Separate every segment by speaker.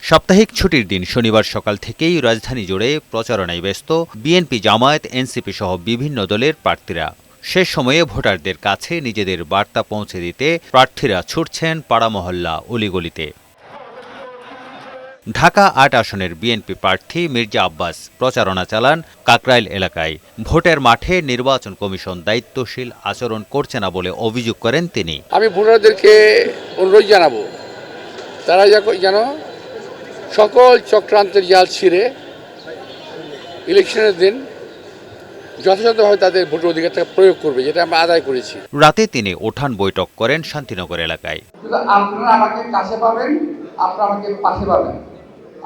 Speaker 1: সাপ্তাহিক ছুটির দিন শনিবার সকাল থেকেই রাজধানী জুড়ে প্রচারণায় ব্যস্ত বিএনপি, জামায়াত, এনসিপি সহ বিভিন্ন দলের প্রার্থীরা। শেষ সময়ে ভোটারদের কাছে নিজেদের বার্তা পৌঁছে দিতে প্রার্থীরা ছুটছেন পাড়া মহল্লা, অলিগলিতে। ঢাকা ৮ আসনের বিএনপি প্রার্থী মির্জা আব্বাস প্রচারণা চালান কাকরাইল এলাকায়। ভোটের মাঠে নির্বাচন কমিশন দায়িত্বশীল আচরণ করছে না বলে অভিযোগ করেন তিনি।
Speaker 2: আমি ভোটারদেরকে অনুরোধ জানাবো, তারা যেন সকল চক্রান্তের জাল ছিঁড়ে ইলেকশনের দিন যথাযথভাবে তাদের ভোটের অধিকারটা প্রয়োগ করবে, যেটা আমরা আদায় করেছি।
Speaker 1: রাতে তিনি উঠান বৈঠক করেন শান্তিনগর এলাকায়।
Speaker 2: আপনারা আমাকে কাছে পাবেন, আপনারা আমাকে পাশে পাবেন,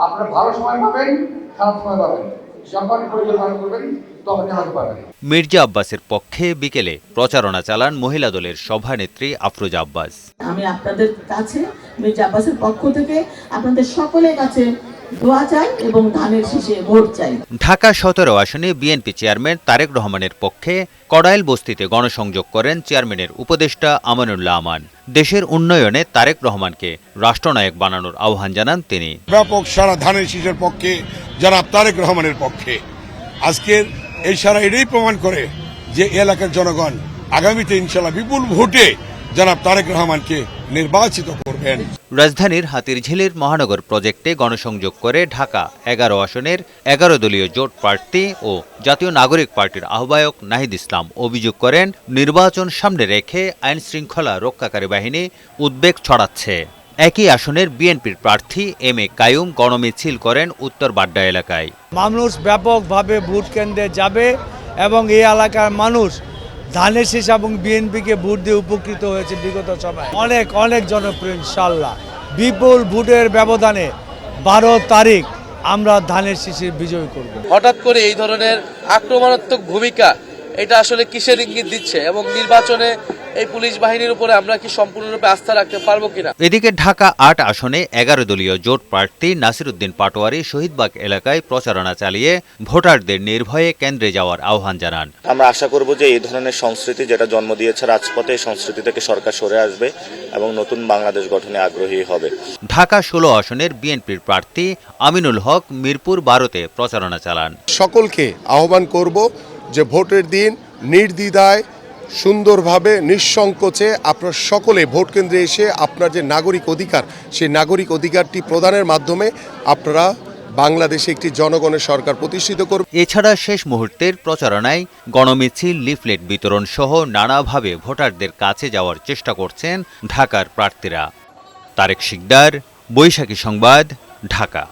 Speaker 2: আপনারা ভালো সময় পাবেন, খারাপ সময় পাবেন, যখন পরিকল্পনা করবেন তখনই আমাকে পাবেন।
Speaker 1: মির্জা আব্বাসের পক্ষে বিকেলে প্রচারণা চালান মহিলা দলের সভানেত্রী আফরোজা আব্বাস।
Speaker 3: আমি আপনাদের কাছে মির্জা আব্বাসের পক্ষ থেকে আপনাদের সকলের কাছে দোয়া চাই এবং ধানের শীষে ভোট চাই।
Speaker 1: ঢাকা ১৭ আসনে বিএনপি চেয়ারম্যান তারেক রহমানের পক্ষে কড়াইল বস্তিতে গণসংযোগ করেন চেয়ারম্যানের উপদেষ্টা আমানুল্লাহ আমান। দেশের উন্নয়নে তারেক রহমানকে রাষ্ট্রনায়ক বানানোর আহ্বান জানান তিনি।
Speaker 4: ব্যাপক সারা ধানের শীষের পক্ষে জনাব তারেক রহমানের পক্ষে। আজকের এই সারা এটাই প্রমাণ করে যে এলাকার জনগণ আগামীতে ইনশাল্লাহ বিপুল ভোটে জনাব তারেক রহমানকে নির্বাচিত করবেন।
Speaker 1: রাজধানীর হাতিরঝিলের মহানগর প্রজেক্টে গণসংযোগ করে ঢাকা ১১ আসনের ১১ দলীয় জোট প্রার্থী ও জাতীয় নাগরিক পার্টির আহ্বায়ক নাহিদ ইসলাম অভিযোগ করেন, নির্বাচন সামনে রেখে আইন শৃঙ্খলা রক্ষাকারী বাহিনী উদ্বেগ ছড়াচ্ছে। একই আসনের বিএনপির প্রার্থী এম এ কাইয়ুম গণমিছিল করেন উত্তর বাড্ডা এলাকায়।
Speaker 5: মানুষ ব্যাপকভাবে ভোট কেন্দ্রে যাবে এবং এই এলাকার মানুষ ধানের শীষ এবং বিএনপিকে ভোট দিয়ে উপকৃত হয়েছে বিগত সময়। অনেক জনপ্রিয়, ইনশাল্লাহ বিপুল ভোটের ব্যবধানে ১২ তারিখ আমরা ধানের শীষের বিজয় করব।
Speaker 6: হঠাৎ করে এই ধরনের আক্রমণাত্মক ভূমিকা, এটা আসলে কিসের ইঙ্গিত দিচ্ছে এবং নির্বাচনে এই পুলিশ বাহিনীর উপরে আমরা কি সম্পূর্ণরূপে আস্থা রাখতে পারবো কিনা?
Speaker 1: এদিকে ঢাকা ৮ আসনে ১১ দলীয় জোট প্রার্থী নাসিরউদ্দিন পাটোয়ারি শহীদবাগ এলাকায় প্রচারণা চালিয়ে ভোটারদের নির্ভয়ে কেন্দ্রে যাওয়ার আহ্বান জানান।
Speaker 7: আমরা আশা করব যে এই ধরনের সংস্কৃতি যেটা জন্ম দিয়েছে রাজপথে, এই সংস্কৃতি থেকে সরকার সরে আসবে এবং নতুন বাংলাদেশ গঠনে আগ্রহী হবে।
Speaker 1: ঢাকা ১৬ আসনের বিএনপির প্রার্থী আমিনুল হক মিরপুর ১২তে প্রচারণা চালান।
Speaker 8: সকলকে আহ্বান করব যে ভোটের দিন নির্দ্বিধায় সুন্দরভাবে নিঃসংকোচে আপনারা সকলে ভোট কেন্দ্রে এসে আপনার যে নাগরিক অধিকার, সেই নাগরিক অধিকারটি প্রদানের মাধ্যমে আপনারা বাংলাদেশে একটি জনগণের সরকার প্রতিষ্ঠিত করবেন।
Speaker 1: এছাড়া শেষ মুহূর্তের প্রচারণায় গণমিছিল, লিফলেট বিতরণ সহ নানাভাবে ভোটারদের কাছে যাওয়ার চেষ্টা করছেন ঢাকার প্রার্থীরা। তারেক শিকদার, বৈশাখী সংবাদ, ঢাকা।